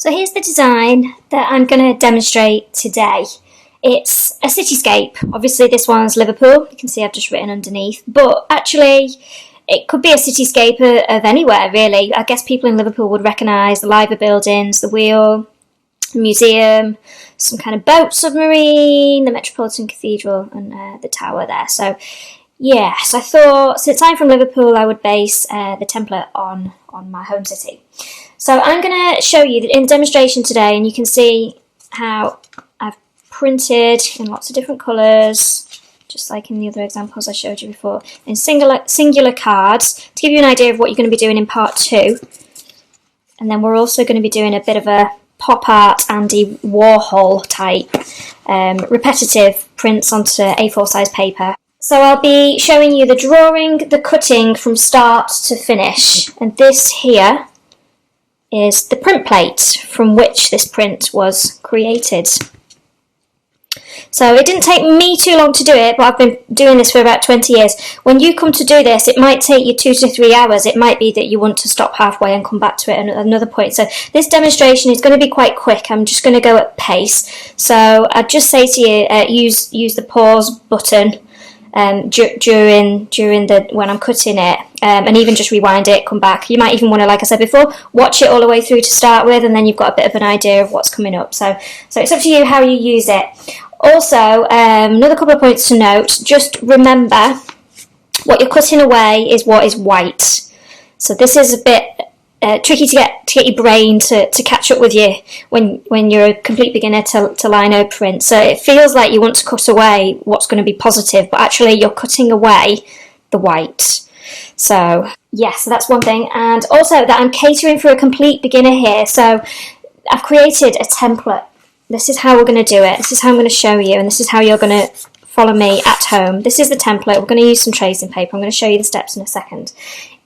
So here's the design that I'm going to demonstrate today. It's a cityscape. Obviously this one's Liverpool, you can see I've just written underneath, but actually it could be a cityscape of anywhere really. I guess people in Liverpool would recognise the library buildings, the wheel, the museum, some kind of boat submarine, the Metropolitan Cathedral and the tower there. So yes, I thought since I'm from Liverpool I would base the template on my home city. So I'm going to show you in the demonstration today, and you can see how I've printed in lots of different colours, just like in the other examples I showed you before, in singular cards, to give you an idea of what you're going to be doing in part 2. And then we're also going to be doing a bit of a pop art Andy Warhol type repetitive prints onto A4 size paper. So I'll be showing you the drawing, the cutting from start to finish, and this here is the print plate from which this print was created. So it didn't take me too long to do it, but I've been doing this for about 20 years. When you come to do this, it might take you 2 to 3 hours. It might be that you want to stop halfway and come back to it at another point. So this demonstration is going to be quite quick. I'm just going to go at pace. So I'd just say to you, use the pause button during the when I'm cutting it, and even just rewind it, come back. You might even want to, like I said before, watch it all the way through to start with, and then you've got a bit of an idea of what's coming up. So it's up to you how you use it. Also, another couple of points to note, just remember what you're cutting away is what is white. So this is a bit tricky to get your brain to catch up with you when you're a complete beginner to lino print. So it feels like you want to cut away what's going to be positive, but actually you're cutting away the white. So yes, so that's one thing. And also that I'm catering for a complete beginner here. So I've created a template. This is how we're going to do it. This is how I'm going to show you, and this is how you're going to follow me at home. This is the template. We're going to use some tracing paper. I'm going to show you the steps in a second.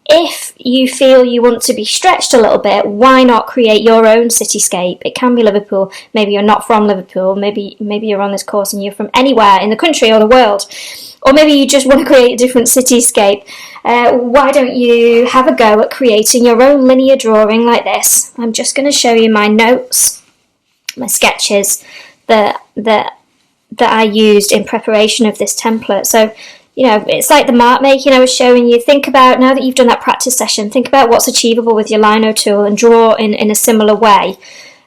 If you feel you want to be stretched a little bit, why not create your own cityscape? It can be Liverpool. Maybe you're not from Liverpool. Maybe you're on this course and you're from anywhere in the country or the world. Or maybe you just want to create a different cityscape. Why don't you have a go at creating your own linear drawing like this? I'm just going to show you my notes, my sketches that I used in preparation of this template. So, you know, it's like the mark making I was showing you. Think about, now that you've done that practice session, think about what's achievable with your lino tool and draw in a similar way.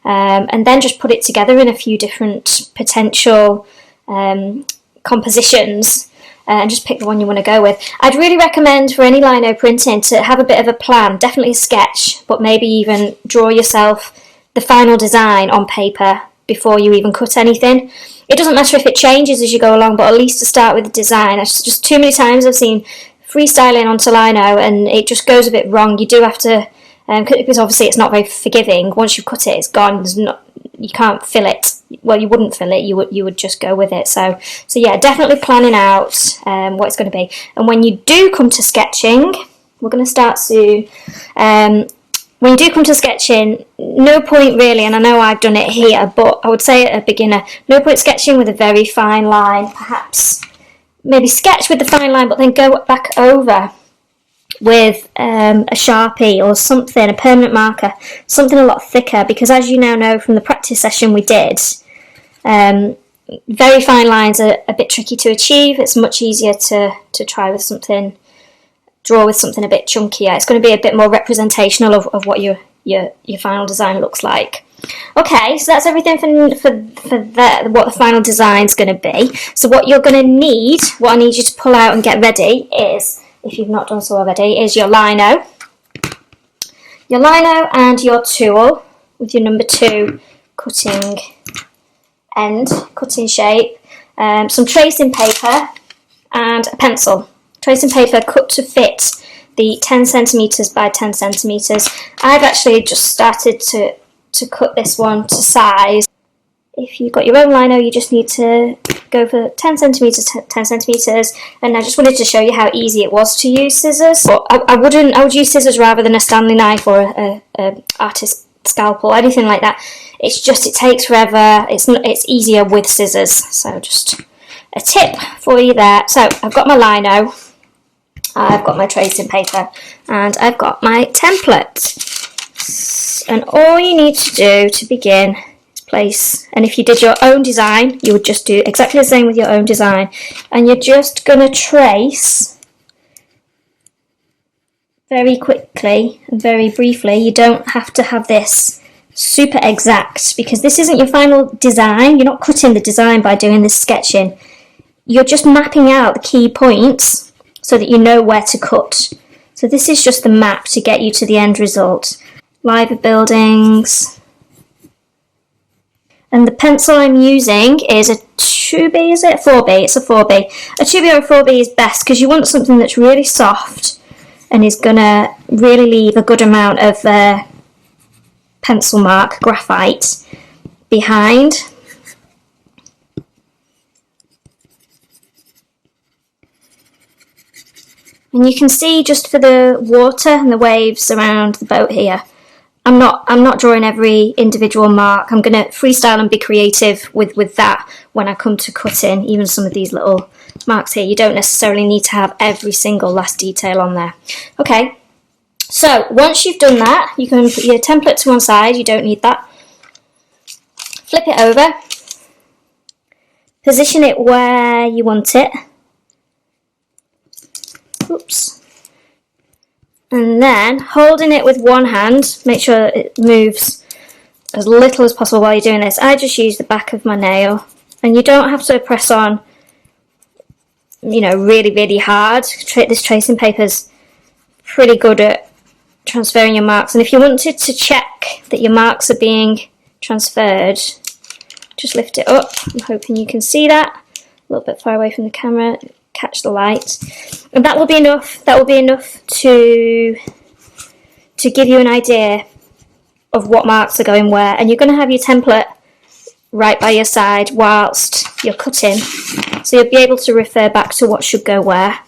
And then just put it together in a few different potential compositions and just pick the one you want to go with. I'd really recommend for any lino printing to have a bit of a plan, definitely a sketch, but maybe even draw yourself the final design on paper before you even cut anything. It doesn't matter if it changes as you go along, but at least to start with the design. It's just too many times I've seen freestyling onto lino and it just goes a bit wrong. You do have to, because obviously it's not very forgiving. Once you cut it, it's gone. You can't fill it. Well, you wouldn't fill it. You would just go with it. So yeah, definitely planning out what it's going to be. And when you do come to sketching, we're going to start soon. When you do come to sketching, no point really, and I know I've done it here, but I would say at a beginner, no point sketching with a very fine line. Perhaps maybe sketch with the fine line, but then go back over with a Sharpie or something, a permanent marker, something a lot thicker, because as you now know from the practice session we did, very fine lines are a bit tricky to achieve. It's much easier to try with something, draw with something a bit chunkier. It's going to be a bit more representational of what your final design looks like. Okay, so that's everything for what the final design's going to be. So what you're going to need, what I need you to pull out and get ready is, if you've not done so already, is your lino and your tool with your number 2 cutting shape, some tracing paper and a pencil. Tracing paper cut to fit the 10 centimetres by 10 centimetres. I've actually just started to cut this one to size. If you've got your own lino, you just need to go for 10 centimetres, 10 centimetres. And I just wanted to show you how easy it was to use scissors. But I would use scissors rather than a Stanley knife or a artist scalpel, anything like that. It's just, it takes forever. It's easier with scissors. So just a tip for you there. So I've got my lino, I've got my tracing paper, and I've got my template. And all you need to do to begin is place, and if you did your own design, you would just do exactly the same with your own design. And you're just going to trace very quickly and very briefly. You don't have to have this super exact because this isn't your final design. You're not cutting the design by doing this sketching. You're just mapping out the key points so that you know where to cut. So this is just the map to get you to the end result. Live buildings. And the pencil I'm using is a 2B, is it? 4B, it's a 4B. A 2B or a 4B is best because you want something that's really soft and is going to really leave a good amount of pencil mark, graphite, behind. And you can see just for the water and the waves around the boat here, I'm not drawing every individual mark. I'm going to freestyle and be creative with that when I come to cutting even some of these little marks here. You don't necessarily need to have every single last detail on there. Okay, so once you've done that, you can put your template to one side. You don't need that. Flip it over. Position it where you want it. Oops. And then holding it with one hand, make sure it moves as little as possible while you're doing this. I just use the back of my nail, and you don't have to press on, you know, really hard. This tracing paper's pretty good at transferring your marks, and if you wanted to check that your marks are being transferred, just lift it up. I'm hoping you can see that. A little bit far away from the camera. Catch the light, and that will be enough. That will be enough to give you an idea of what marks are going where, and you're going to have your template right by your side whilst you're cutting, so you'll be able to refer back to what should go where.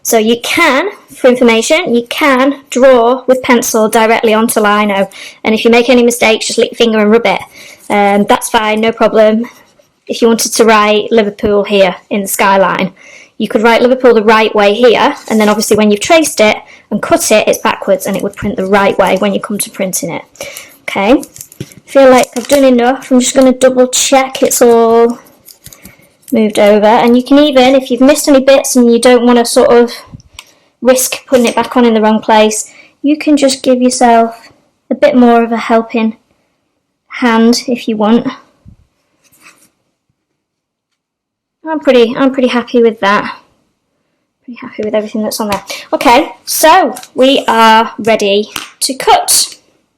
So you can, for information, you can draw with pencil directly onto lino, and if you make any mistakes, just lick your finger and rub it. That's fine, no problem. If you wanted to write Liverpool here in the skyline, you could write Liverpool the right way here, and then obviously when you've traced it and cut it, it's backwards and it would print the right way when you come to printing it. Okay, I feel like I've done enough. I'm just going to double check it's all moved over, and you can even, if you've missed any bits and you don't want to sort of risk putting it back on in the wrong place, you can just give yourself a bit more of a helping hand if you want. I'm pretty happy with that. Pretty happy with everything that's on there. Okay, so we are ready to cut.